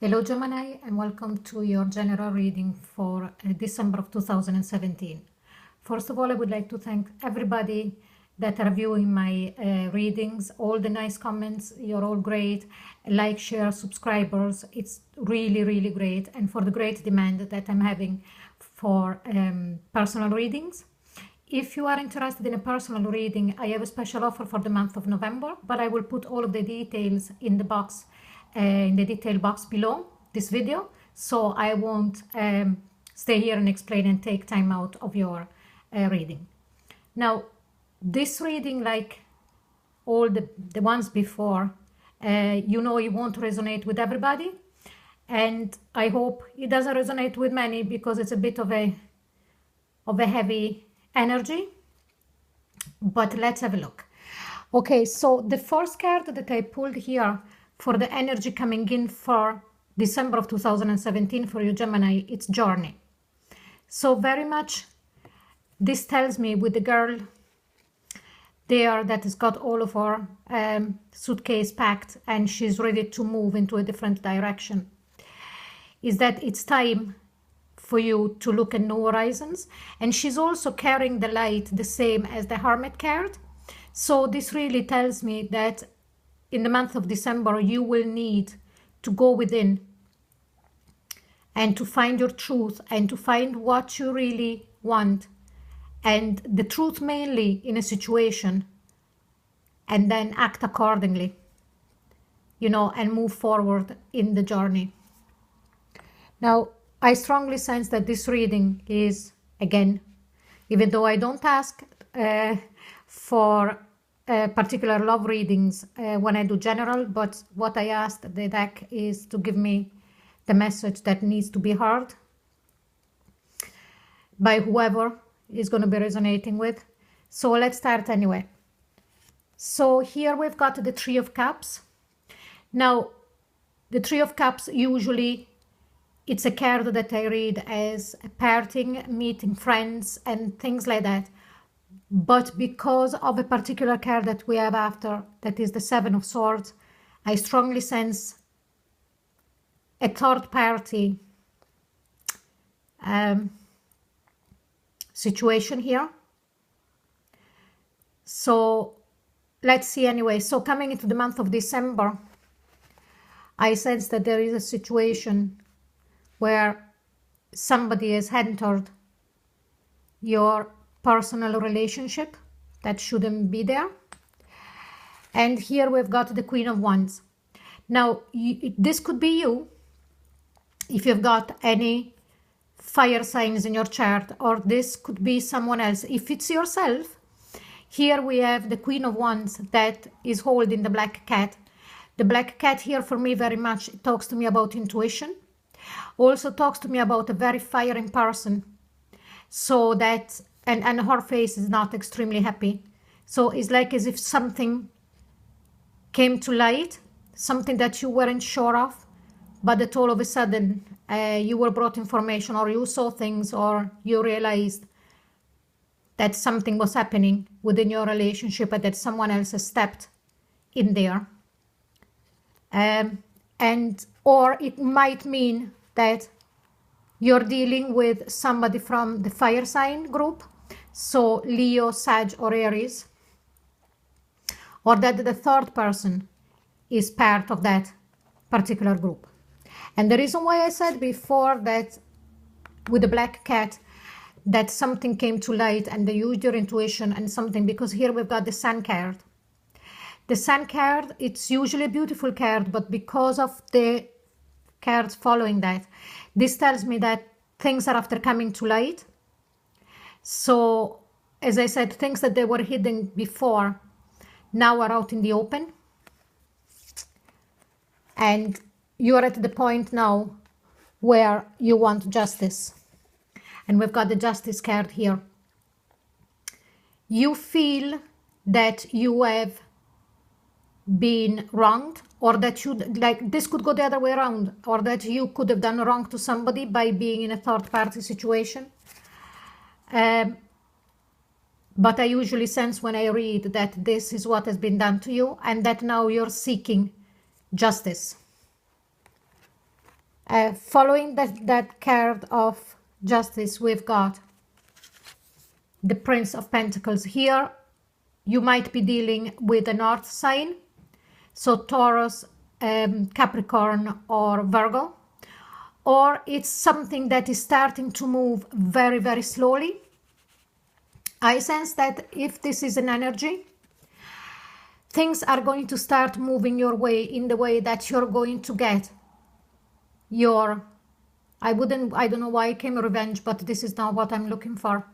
Hello Gemini, and welcome to your general reading for December of 2017. First of all, I would like to thank everybody that are viewing my readings, all the nice comments. You're all great. Like, share, subscribers, it's really great, and for the great demand that I'm having for personal readings. If you are interested in a personal reading, I have a special offer for the month of November, but I will put all of the details in the box, in the detail box below this video, so I won't stay here and explain and take time out of your reading. Now, this reading, like all the ones before, you know, it won't resonate with everybody, and I hope it doesn't resonate with many because it's a bit of a heavy energy. But let's have a look. Okay, so the first card that I pulled here for the energy coming in for December of 2017 for you Gemini, it's Journey. So very much this tells me with the girl there that has got all of her suitcase packed and she's ready to move into a different direction, is that it's time for you to look at new horizons. And she's also carrying the light, the same as the Hermit card. So this really tells me that in the month of December, you will need to go within and to find your truth and to find what you really want, and the truth mainly in a situation, and then act accordingly, you know, and move forward in the journey. Now, I strongly sense that this reading is, again, even though I don't ask for particular love readings when I do general, but what I asked the deck is to give me the message that needs to be heard by whoever is going to be resonating with. So let's start anyway. So here we've got the Three of Cups. Now, the Three of Cups, usually it's a card that I read as parting, meeting friends and things like that. But because of a particular card that we have after, that is the Seven of Swords, I strongly sense a third party situation here. So let's see anyway. So coming into the month of December, I sense that there is a situation where somebody has entered your personal relationship that shouldn't be there. And here we've got the Queen of Wands. Now, this could be you if you've got any fire signs in your chart, or this could be someone else. If it's yourself, here we have the Queen of Wands that is holding the black cat. The black cat here for me very much talks to me about intuition. Also talks to me about a very firing person. So that, and her face is not extremely happy. So it's like as if something came to light, something that you weren't sure of, but that all of a sudden you were brought information, or you saw things, or you realized that something was happening within your relationship and that someone else has stepped in there. Or it might mean that you're dealing with somebody from the fire sign group, so Leo, Sag, or Aries, or that the third person is part of that particular group. And the reason why I said before that with the black cat, that something came to light and they used your intuition and something, because here we've got the Sun card. The Sun card, it's usually a beautiful card, but because of the cards following that, this tells me that things are after coming to light. So, as I said, things that they were hidden before now are out in the open. And you are at the point now where you want justice. And we've got the Justice card here. You feel that you have been wronged, or that you, like, this could go the other way around, or that you could have done wrong to somebody by being in a third party situation. But I usually sense when I read that this is what has been done to you and that now you're seeking justice. Following that card of Justice, we've got the Prince of Pentacles. Here, you might be dealing with a North sign, so Taurus, Capricorn, or Virgo. Or it's something that is starting to move very, very slowly. I sense that if this is an energy, things are going to start moving your way in the way that you're going to get your, I don't know why I came revenge, but this is not what I'm looking for.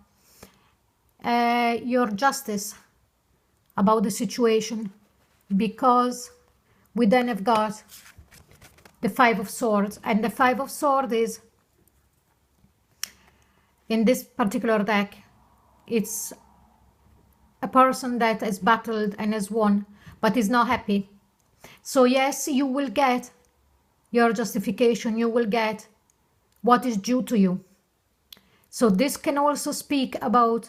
Your justice about the situation, because we then have got the Five of Swords, and the Five of Swords is, in this particular deck, it's a person that has battled and has won, but is not happy. So yes, you will get your justification, you will get what is due to you. So this can also speak about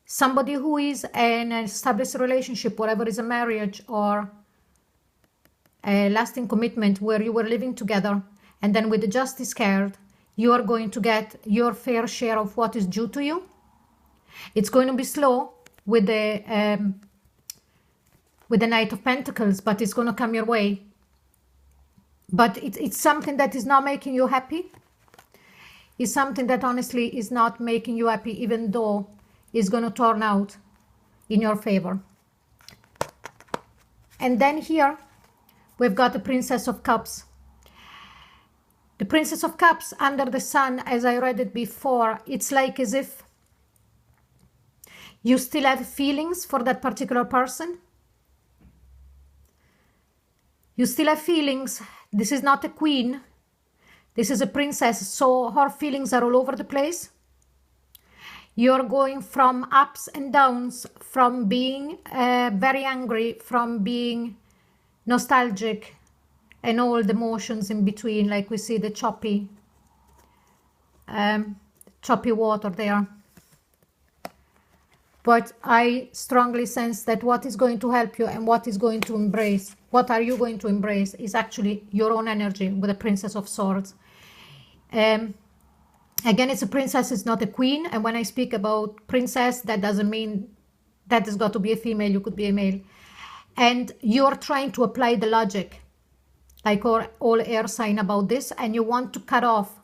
somebody who is in an established relationship, whatever is a marriage or a lasting commitment where you were living together, and then with the Justice card, you are going to get your fair share of what is due to you. It's going to be slow with the Knight of Pentacles, but it's going to come your way. But it's something that is not making you happy. It's something that honestly is not making you happy, even though it's going to turn out in your favor. And then here, we've got the Princess of Cups. The Princess of Cups under the Sun, as I read it before, it's like as if you still have feelings for that particular person. You still have feelings. This is not a queen. This is a princess, so her feelings are all over the place. You're going from ups and downs, from being very angry, from being nostalgic, and all the emotions in between, like we see the choppy water there. But I strongly sense that what is going to help you and what is going to embrace, what are you going to embrace, is actually your own energy with the Princess of Swords. Again, it's a princess, it's not a queen. And when I speak about princess, that doesn't mean that has got to be a female, you could be a male. And you're trying to apply the logic, like all air sign about this, and you want to cut off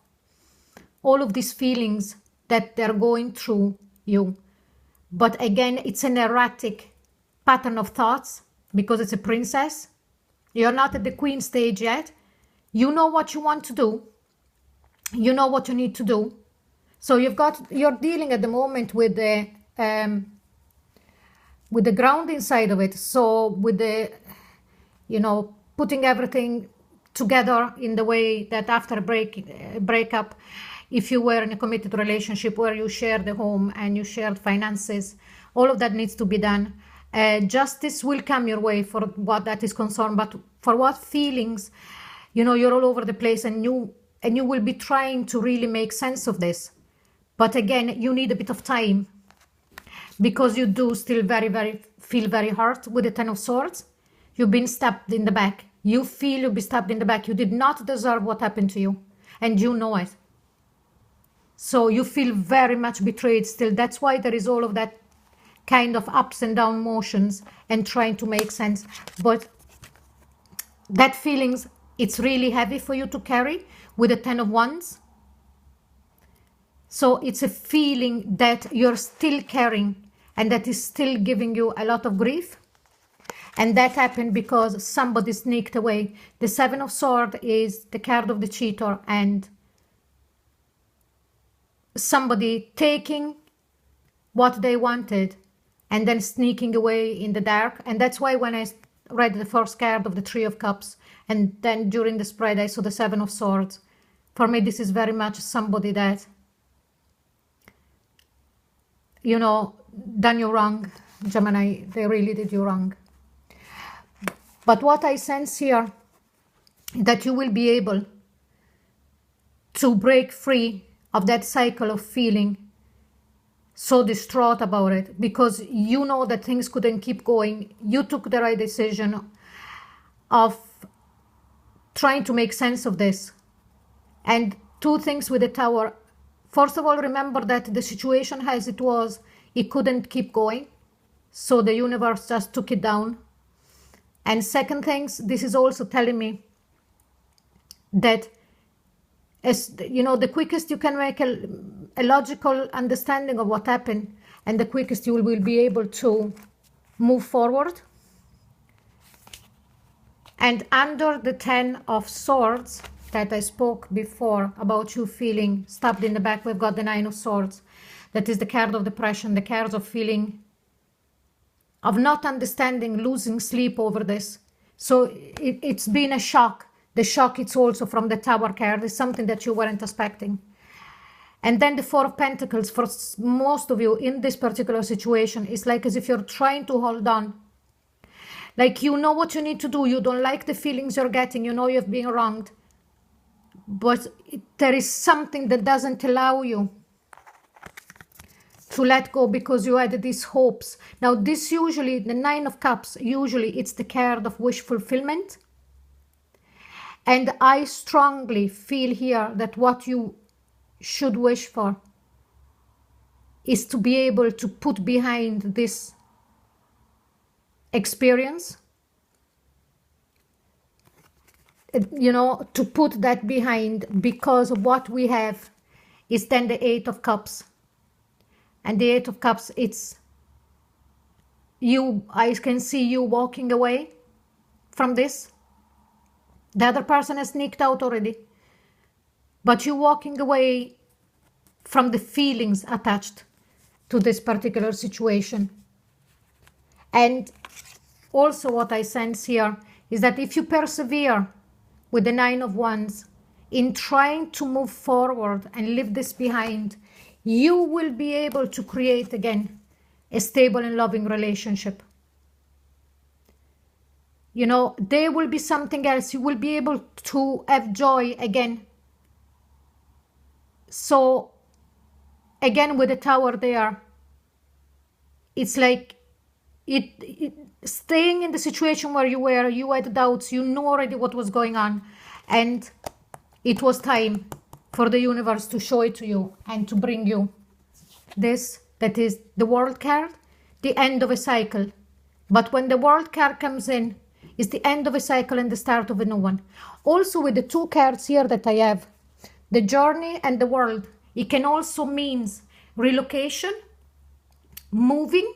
all of these feelings that they're going through you. But again, it's an erratic pattern of thoughts because it's a princess. You're not at the queen stage yet. You know what you want to do. You know what you need to do. So you're dealing at the moment with the ground inside of it. So with the, putting everything together in the way that after a breakup, if you were in a committed relationship where you share the home and you shared finances, all of that needs to be done. Justice will come your way for what that is concerned, but for what feelings, you're all over the place, and you will be trying to really make sense of this. But again, you need a bit of time, because you do still feel very hurt with the Ten of Swords. You've been stabbed in the back. You feel you'll be stabbed in the back. You did not deserve what happened to you, and you know it. So you feel very much betrayed still. That's why there is all of that kind of ups and down motions and trying to make sense. But that feelings, it's really heavy for you to carry with the Ten of Wands. So it's a feeling that you're still carrying and that is still giving you a lot of grief. And that happened because somebody sneaked away. The Seven of Swords is the card of the cheater, and somebody taking what they wanted and then sneaking away in the dark. And that's why when I read the first card of the Three of Cups, and then during the spread I saw the Seven of Swords, for me this is very much somebody that, done you wrong, Gemini. They really did you wrong. But what I sense here, that you will be able to break free of that cycle of feeling so distraught about it, because you know that things couldn't keep going. You took the right decision of trying to make sense of this, And two things with the Tower. First of all, remember that the situation as it was, it couldn't keep going. So the universe just took it down. And second things, this is also telling me that, as you know, the quickest you can make a logical understanding of what happened, and the quickest you will be able to move forward. And under the 10 of Swords that I spoke before about you feeling stabbed in the back, we've got the 9 of Swords. That is the card of depression, the card of feeling, of not understanding, losing sleep over this. So it's been a shock. The shock, it's also from the Tower card, is something that you weren't expecting. And then the 4 of Pentacles, for most of you in this particular situation, is like as if you're trying to hold on. Like you know what you need to do, you don't like the feelings you're getting, you know you've been wronged. But there is something that doesn't allow you to let go because you had these hopes. Now this usually, the 9 of Cups, usually it's the card of wish fulfillment. And I strongly feel here that what you should wish for is to be able to put behind this experience, you know, to put that behind, because of what we have is then the 8 of Cups. And the 8 of Cups, it's you, I can see you walking away from this. The other person has sneaked out already, but you walking away from the feelings attached to this particular situation. And also what I sense here is that if you persevere with the 9 of Wands in trying to move forward and leave this behind, you will be able to create again a stable and loving relationship. You know, there will be something else. You will be able to have joy again. So again, with the Tower there, it's like staying in the situation where you were, you had doubts, you knew already what was going on, and it was time for the universe to show it to you and to bring you this, that is the World card, the end of a cycle. But when the World card comes in, it's the end of a cycle and the start of a new one. Also with the 2 cards here that I have, the Journey and the World, it can also mean relocation, moving,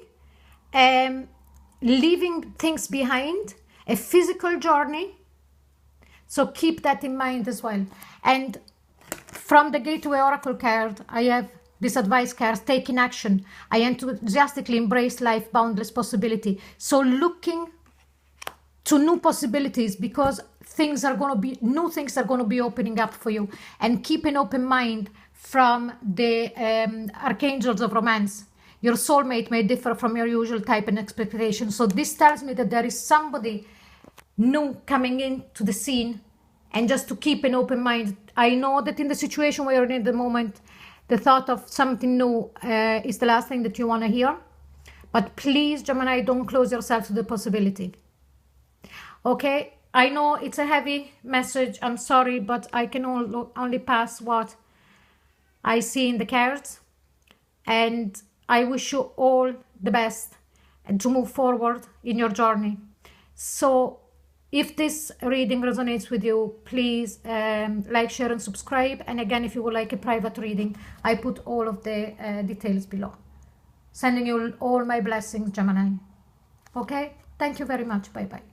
leaving things behind, a physical journey. So keep that in mind as well. And from the Gateway Oracle card, I have this advice card, taking action. I enthusiastically embrace life, boundless possibility. So looking to new possibilities, because things are going to be, new things are going to be opening up for you. And keep an open mind from the archangels of romance. Your soulmate may differ from your usual type and expectation. So this tells me that there is somebody new coming into the scene, and just to keep an open mind. I know that in the situation where you're in at the moment, the thought of something new is the last thing that you want to hear. But please, Gemini, don't close yourself to the possibility. Okay, I know it's a heavy message. I'm sorry, but I can only pass what I see in the cards. And I wish you all the best and to move forward in your journey. So if this reading resonates with you, please like, share and subscribe. And again, if you would like a private reading, I put all of the details below. Sending you all my blessings, Gemini. Okay, thank you very much. Bye bye.